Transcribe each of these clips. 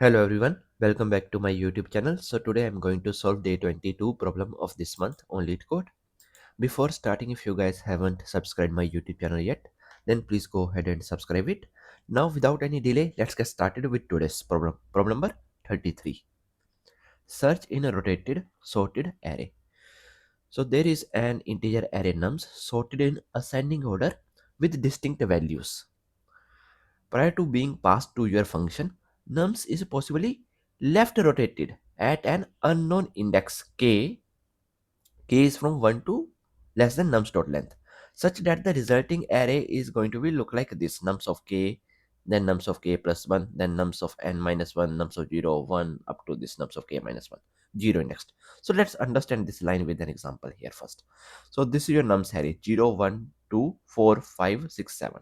Hello everyone, welcome back to my YouTube channel. So today I'm going to solve day 22 problem of this month on LeetCode. Before starting, if you guys haven't subscribed my YouTube channel yet, then please go ahead and subscribe it. Now without any delay, let's get started with today's problem. Problem number 33. Search in a rotated sorted array. So there is an integer array nums sorted in ascending order with distinct values. Prior to being passed to your function, nums is possibly left rotated at an unknown index k is from 1 to less than nums dot length, such that the resulting array is going to be look like this: nums of k, then nums of k plus 1, then nums of n minus 1, nums of 0, 1, up to this nums of k minus 1, 0 indexed. So let's understand this line with an example here first. So this is your nums array: 0, 1, 2, 4, 5, 6, 7.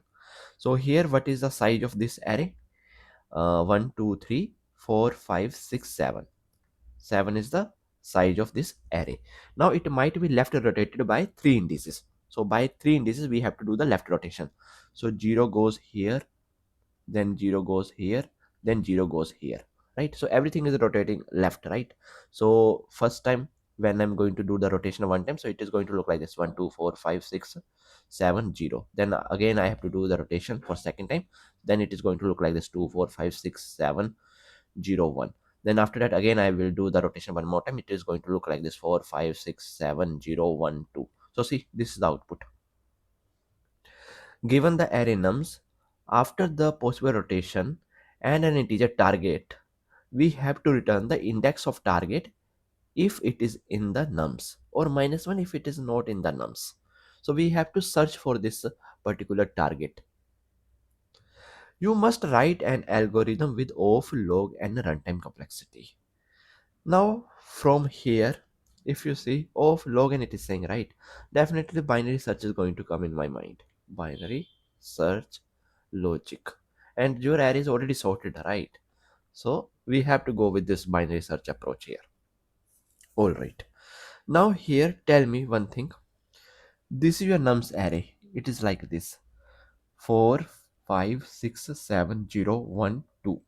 So here what is the size of this array? 1, 2, 3, 4, 5, 6, 7. 7 is the size of this array. Now it might be left rotated by 3 indices. So by 3 indices we have to do the left rotation. So 0 goes here, then 0 goes here, then 0 goes here, right? So everything is rotating left, right? So first time when I'm going to do the rotation one time, so it is going to look like this: 1, 2, 4, 5, 6, 7, 0. Then again I have to do the rotation for second time, then it is going to look like this: 2, 4, 5, 6, 7, 0, 1. Then after that again I will do the rotation one more time. It is going to look like this: 4, 5, 6, 7, 0, 1, 2. So see, this is the output. Given the array nums, after the possible rotation and an integer target, we have to return the index of target if it is in the nums, or -1 if it is not in the nums. So we have to search for this particular target. You must write an algorithm with of, log, and runtime complexity. Now from here, if you see of, log, and it is saying right, definitely binary search is going to come in my mind. Binary search logic, and your array is already sorted, right? So we have to go with this binary search approach here. All right, now here tell me one thing. This is your nums array. It is like this: 4, 5, 6, 7, 0, 1, 2.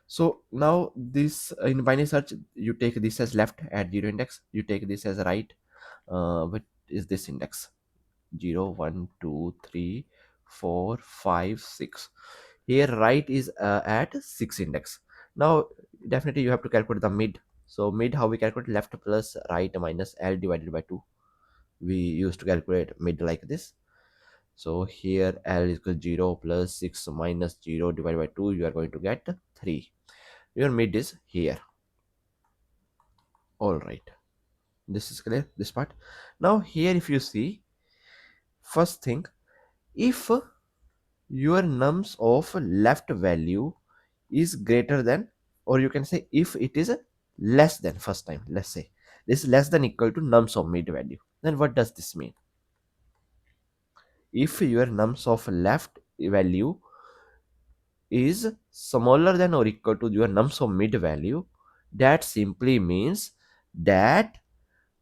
So now this in binary search, you take this as left at 0 index, you take this as right. What is this index? 0, 1, 2, 3, 4, 5, 6. Here right is at 6 index. Now definitely you have to calculate the mid. So mid, how we calculate? Left plus right minus L divided by 2. We used to calculate mid like this. So here L is equal 0 plus 6 minus 0 divided by 2, you are going to get 3. Your mid is here. All right, this is clear, this part. Now here if you see, first thing, if your nums of left value is greater than, or you can say if it is less than, first time let's say this is less than equal to nums of mid value, then what does this mean? If your nums of left value is smaller than or equal to your nums of mid value, that simply means that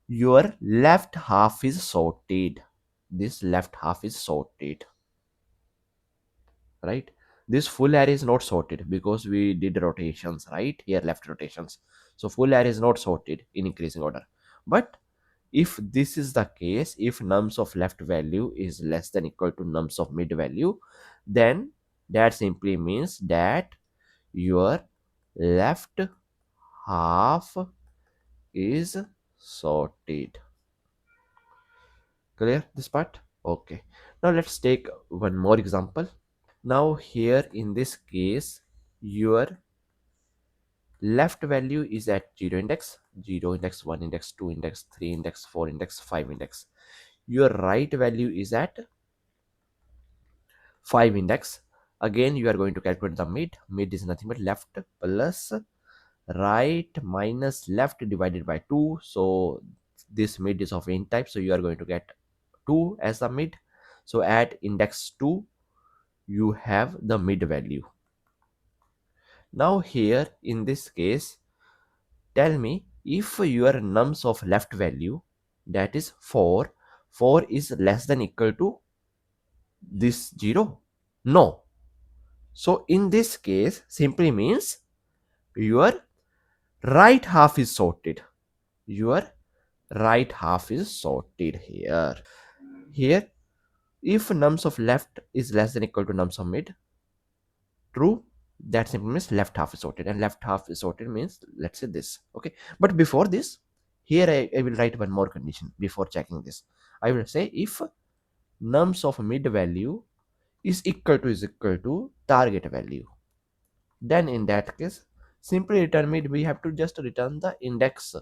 your left half is sorted. This left half is sorted, right? This full array is not sorted because we did rotations, right? Here left rotations, so full array is not sorted in increasing order. But if this is the case, if nums of left value is less than equal to nums of mid value, then that simply means that your left half is sorted. Clear this part? Okay, now let's take one more example. Now here in this case, your left value is at 0 index, 0 index, 1 index, 2 index, 3 index, 4 index, 5 index. Your right value is at 5 index. Again you are going to calculate the mid. Mid is nothing but left plus right minus left divided by 2. So this mid is of int type, so you are going to get 2 as the mid. So at index 2 you have the mid value. Now here in this case, tell me if your nums of left value, that is 4, 4 is less than equal to this 0? No. So in this case simply means your right half is sorted. Your right half is sorted here. Here, if nums of left is less than equal to nums of mid, true, that simply means left half is sorted, and left half is sorted means, let's say this. Okay, but before this, here I will write one more condition before checking this. I will say if nums of mid value is equal to target value, then in that case, simply return mid. We have to just return the index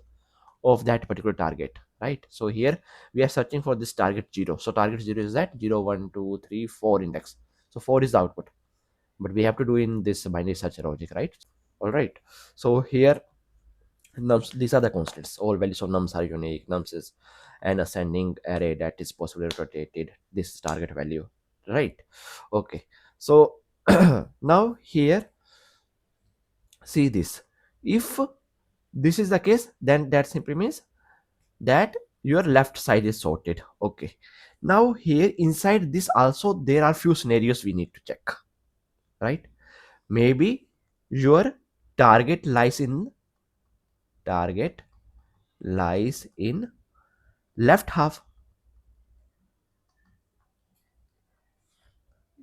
of that particular target, right? So here we are searching for this target 0. So target 0 is that 0 1 2 3 4 index. So 4 is the output, but we have to do in this binary search logic, right? All right. So here nums, these are the constants. All values of nums are unique. Nums is an ascending array that is possibly rotated. This is target value, right? Okay. So now here, see this. If this is the case, then that simply means that your left side is sorted. Okay, now here inside this also there are few scenarios we need to check, right? Maybe your target lies in target lies in left half.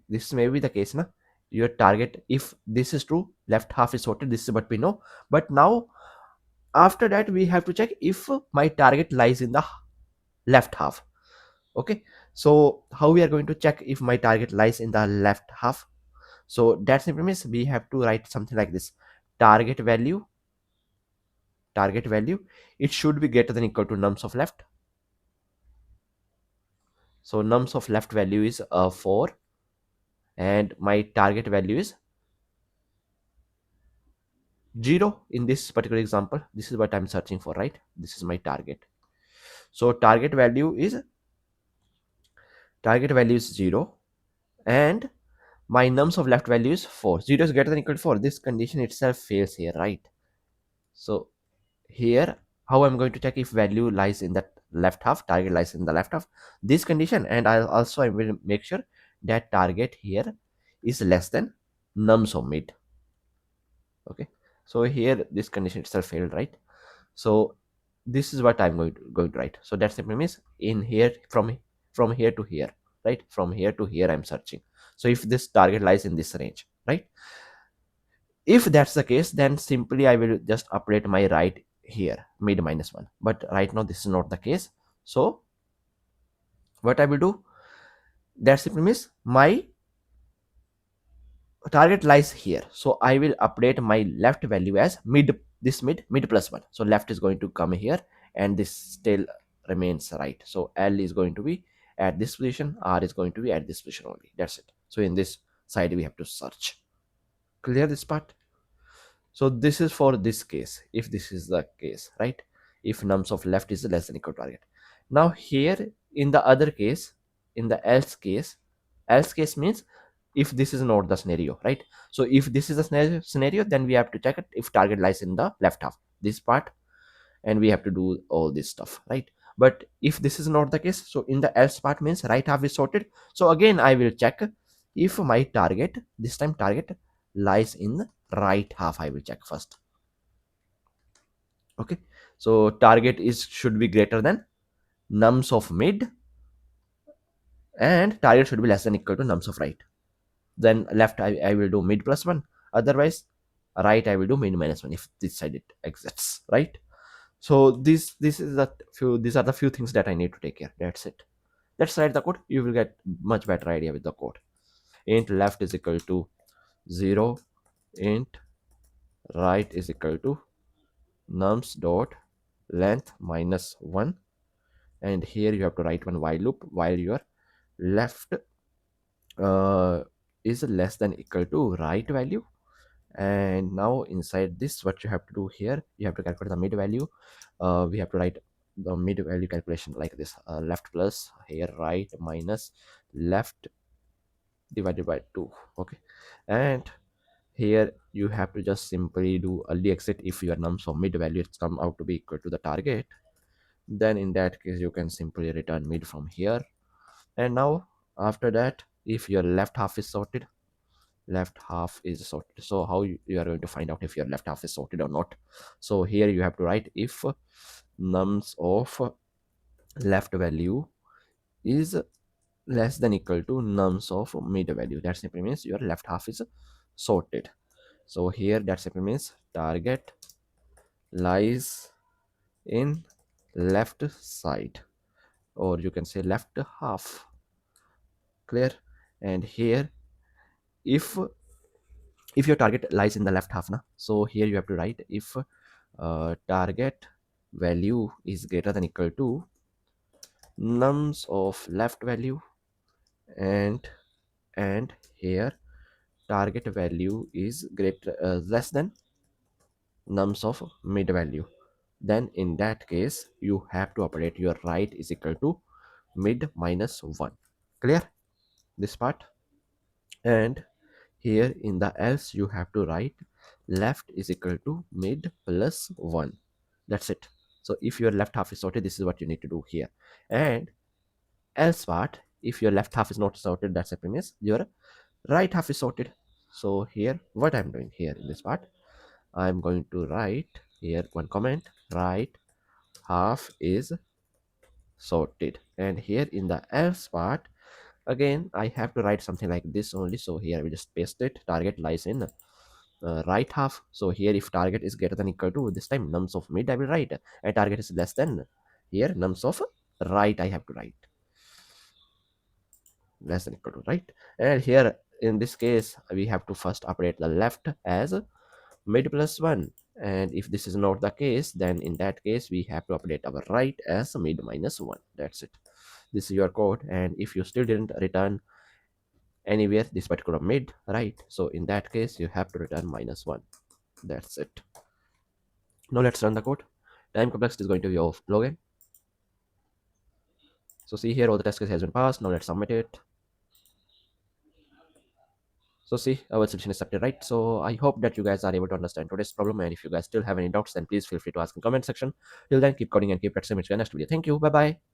This may be the case na. Your target, if this is true, left half is sorted. This is what we know. But now after that we have to check if my target lies in the left half. Okay, so how we are going to check if my target lies in the left half? So that simply means we have to write something like this: target value, it should be greater than equal to nums of left. So nums of left value is 4, and my target value is 0 in this particular example. This is what I'm searching for, right? This is my target. So target value is 0, and my nums of left value is 4. 0 is greater than equal to 4. This condition itself fails here, right? So here, how I'm going to check if value lies in that left half, target lies in the left half, this condition, and I will make sure that target here is less than nums of mid. Okay, so here this condition itself failed, right? So this is what I'm going to write. So that simply means in here, from here to here, right? From here to here I'm searching. So if this target lies in this range, right? If that's the case, then simply I will just update my right here, mid -1. But right now this is not the case. So what I will do, that simply means my target lies here. So I will update my left value as mid, this mid +1. So left is going to come here, and this still remains right. So L is going to be at this position, R is going to be at this position only. That's it. So in this side we have to search. Clear this part? So this is for this case, if this is the case, right? If nums of left is less than equal to target. Now here in the other case, in the else case means if this is not the scenario, right? So if this is a scenario, then we have to check it if target lies in the left half, this part, and we have to do all this stuff, right? But if this is not the case, so in the else part means right half is sorted. So again I will check if my target, this time target lies in right half. I will check first. Okay, so target is should be greater than nums of mid, and target should be less than equal to nums of right. Then left I will do mid +1, otherwise right I will do mid -1 if this side it exists, right? So this is the few, these are the few things that I need to take care. That's it. Let's write the code. You will get much better idea with the code. Int left is equal to 0, int right is equal to nums dot length -1, and here you have to write one while loop while your left is less than equal to right value. And now inside this, what you have to do here, you have to calculate the mid value. We have to write the mid value calculation like this: left plus here right minus left divided by 2. Okay, and here you have to just simply do early exit if your nums of mid value come out to be equal to the target. Then in that case you can simply return mid from here. And now after that, if your left half is sorted, left half is sorted. So how you are going to find out if your left half is sorted or not? So here you have to write if nums of left value is less than equal to nums of mid value. That simply means your left half is sorted. So here that simply means target lies in left side, or you can say left half. Clear? And here if your target lies in the left half na, so here you have to write if target value is greater than equal to nums of left value, and here target value is greater less than nums of mid value, then in that case you have to operate your right is equal to mid minus 1. Clear this part? And here in the else you have to write left is equal to mid plus 1. That's it. So if your left half is sorted, this is what you need to do here. And else part, if your left half is not sorted, that's simply means your right half is sorted. So here what I'm doing here in this part, I'm going to write here one comment, right half is sorted. And here in the else part, again I have to write something like this only. So here I will just paste it, target lies in right half. So here if target is greater than equal to, this time nums of mid I will write, and target is less than, here nums of right I have to write, less than equal to right. And here in this case we have to first operate the left as mid plus 1, and if this is not the case, then in that case we have to update our right as mid minus 1. That's it. This is your code, and if you still didn't return anywhere this particular mid, right, so in that case you have to return minus 1. That's it. Now let's run the code. Time complexity is going to be of login. So see here all the test case has been passed. Now let's submit it. So see, our solution is accepted, right? So I hope that you guys are able to understand today's problem, and if you guys still have any doubts, then please feel free to ask in comment section. Till then, keep coding and keep practicing. Next video. Thank you. Bye bye.